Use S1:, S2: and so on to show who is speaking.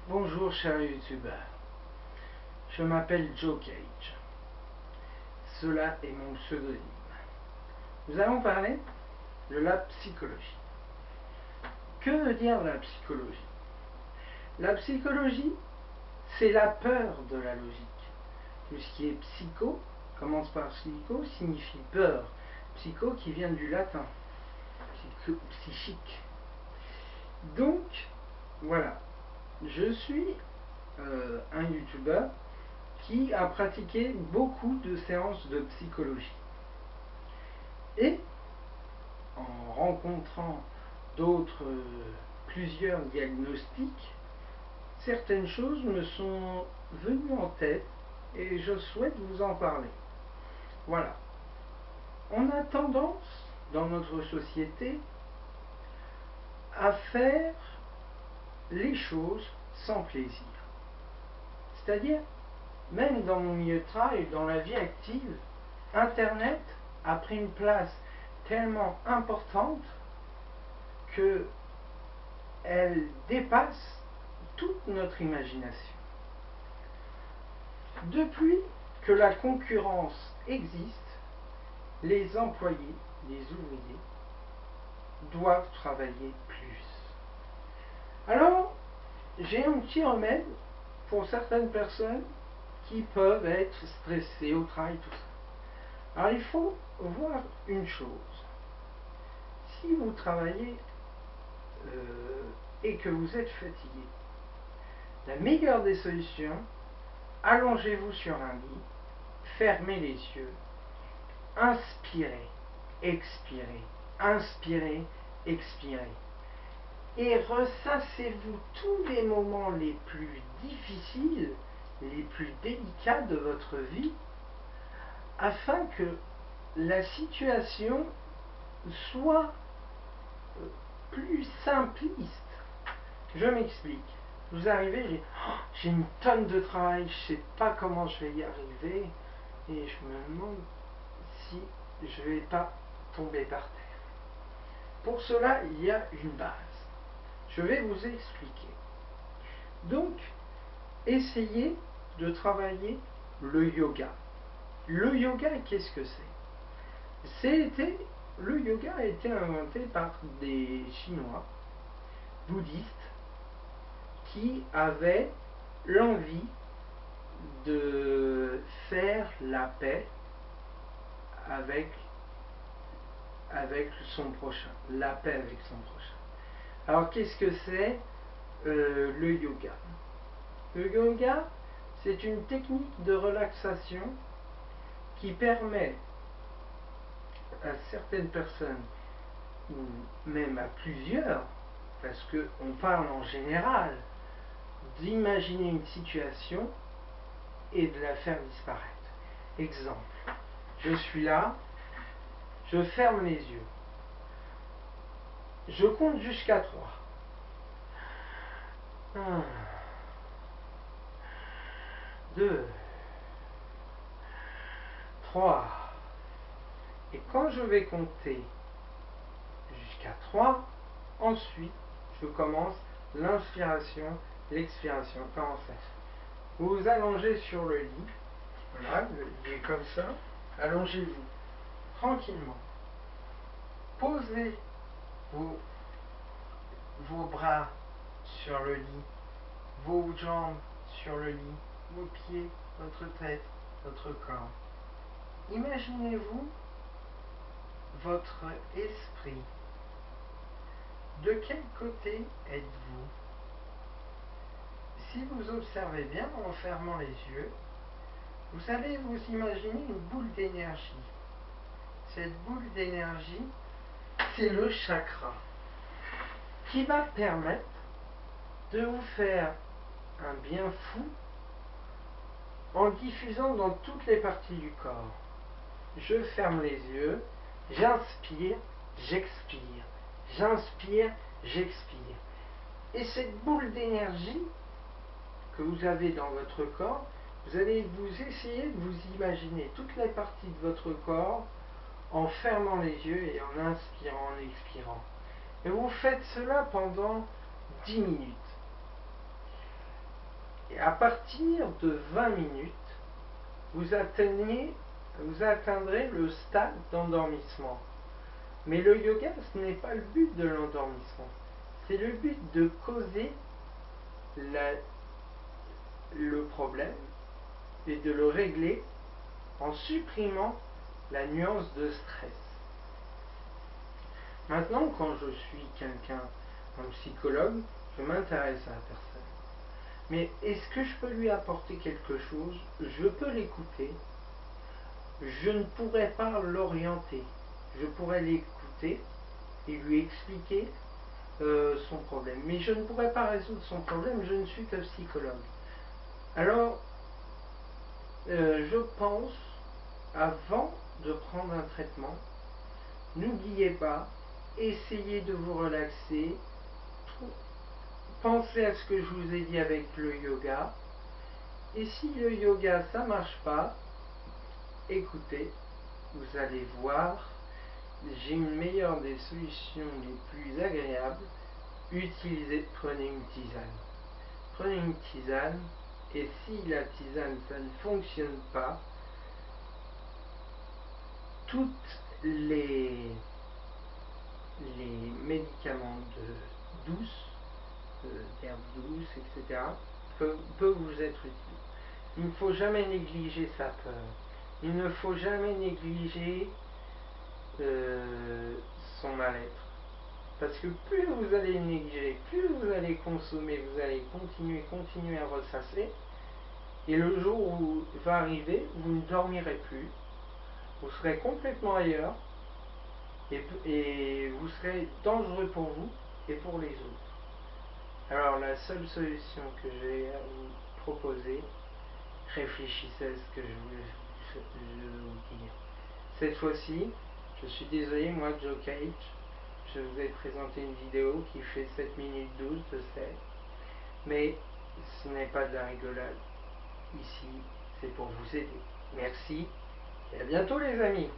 S1: Bonjour chers youtubeurs, je m'appelle Joe Cage. Cela est mon pseudonyme. Nous allons parler de la psychologie. Que veut dire la psychologie? La psychologie, c'est la peur de la logique. Tout ce qui est psycho, commence par psycho, signifie peur. Psycho qui vient du latin, psychique. Donc, voilà, je suis un youtubeur qui a pratiqué beaucoup de séances de psychologie. Et en rencontrant plusieurs diagnostics, certaines choses me sont venues en tête et je souhaite vous en parler. Voilà. On a tendance, dans notre société, à faire les choses sans plaisir. C'est-à-dire, même dans mon milieu de travail, dans la vie active, Internet a pris une place tellement importante qu'elle dépasse toute notre imagination. Depuis que la concurrence existe, les employés, les ouvriers, doivent travailler plus. Alors, j'ai un petit remède pour certaines personnes qui peuvent être stressées au travail, tout ça. Alors, il faut voir une chose. Si vous travaillez et que vous êtes fatigué, la meilleure des solutions, allongez-vous sur un lit, fermez les yeux, inspirez, expirez, inspirez, expirez. Et ressassez-vous tous les moments les plus difficiles, les plus délicats de votre vie, afin que la situation soit plus simpliste. Je m'explique. Vous arrivez, j'ai une tonne de travail, je ne sais pas comment je vais y arriver, et je me demande si je ne vais pas tomber par terre. Pour cela, il y a une base. Je vais vous expliquer. Donc, essayez de travailler le yoga. Le yoga, qu'est-ce que c'est? Le yoga a été inventé par des Chinois bouddhistes qui avaient l'envie de faire la paix avec son prochain, la paix avec son prochain. Alors qu'est-ce que c'est le yoga? Le yoga, c'est une technique de relaxation qui permet à certaines personnes, ou même à plusieurs, parce qu'on parle en général, d'imaginer une situation et de la faire disparaître. Exemple, je suis là, je ferme les yeux, je compte jusqu'à 3. 1, 2, 3. Et quand je vais compter jusqu'à 3, ensuite, je commence l'inspiration, l'expiration. Comment ça? Vous vous allongez sur le lit. Voilà, le lit est comme ça. Allongez-vous tranquillement. Posez vos bras sur le lit, vos jambes sur le lit, vos pieds, votre tête, votre corps. Imaginez-vous votre esprit. De quel côté êtes-vous? Si vous observez bien en fermant les yeux, vous allez vous imaginer une boule d'énergie. Cette boule d'énergie, c'est le chakra qui va permettre de vous faire un bien fou en diffusant dans toutes les parties du corps. Je ferme les yeux, j'inspire, j'expire, j'inspire, j'expire. Et cette boule d'énergie que vous avez dans votre corps, vous allez essayer de vous imaginer toutes les parties de votre corps en fermant les yeux et en inspirant, en expirant. Et vous faites cela pendant 10 minutes. Et à partir de 20 minutes, vous atteindrez le stade d'endormissement. Mais le yoga, ce n'est pas le but de l'endormissement. C'est le but de causer le problème et de le régler en supprimant la nuance de stress. Maintenant, quand je suis quelqu'un, un psychologue, je m'intéresse à la personne. Mais est-ce que je peux lui apporter quelque chose? Je peux l'écouter. Je ne pourrais pas l'orienter. Je pourrais l'écouter et lui expliquer son problème. Mais je ne pourrais pas résoudre son problème, je ne suis que psychologue. Alors, je pense, avant de prendre un traitement, n'oubliez pas, essayez de vous relaxer, pensez à ce que je vous ai dit avec le yoga, et si le yoga ça marche pas, écoutez, vous allez voir, j'ai une meilleure des solutions les plus agréables. Prenez une tisane. Prenez une tisane, et si la tisane ça ne fonctionne pas, toutes les médicaments douces, d'herbes douces, etc., peuvent vous être utiles. Il ne faut jamais négliger sa peur. Il ne faut jamais négliger son mal-être. Parce que plus vous allez négliger, plus vous allez consommer, vous allez continuer à ressasser, et le jour où va arriver, vous ne dormirez plus, vous serez complètement ailleurs, et vous serez dangereux pour vous et pour les autres. Alors la seule solution que j'ai à vous proposer, réfléchissez à ce que je vais vous dire. Cette fois-ci, je suis désolé, moi Joe Cage, je vous ai présenté une vidéo qui fait 7 minutes 12, je sais, mais ce n'est pas de la rigolade. Ici, c'est pour vous aider. Merci et à bientôt les amis.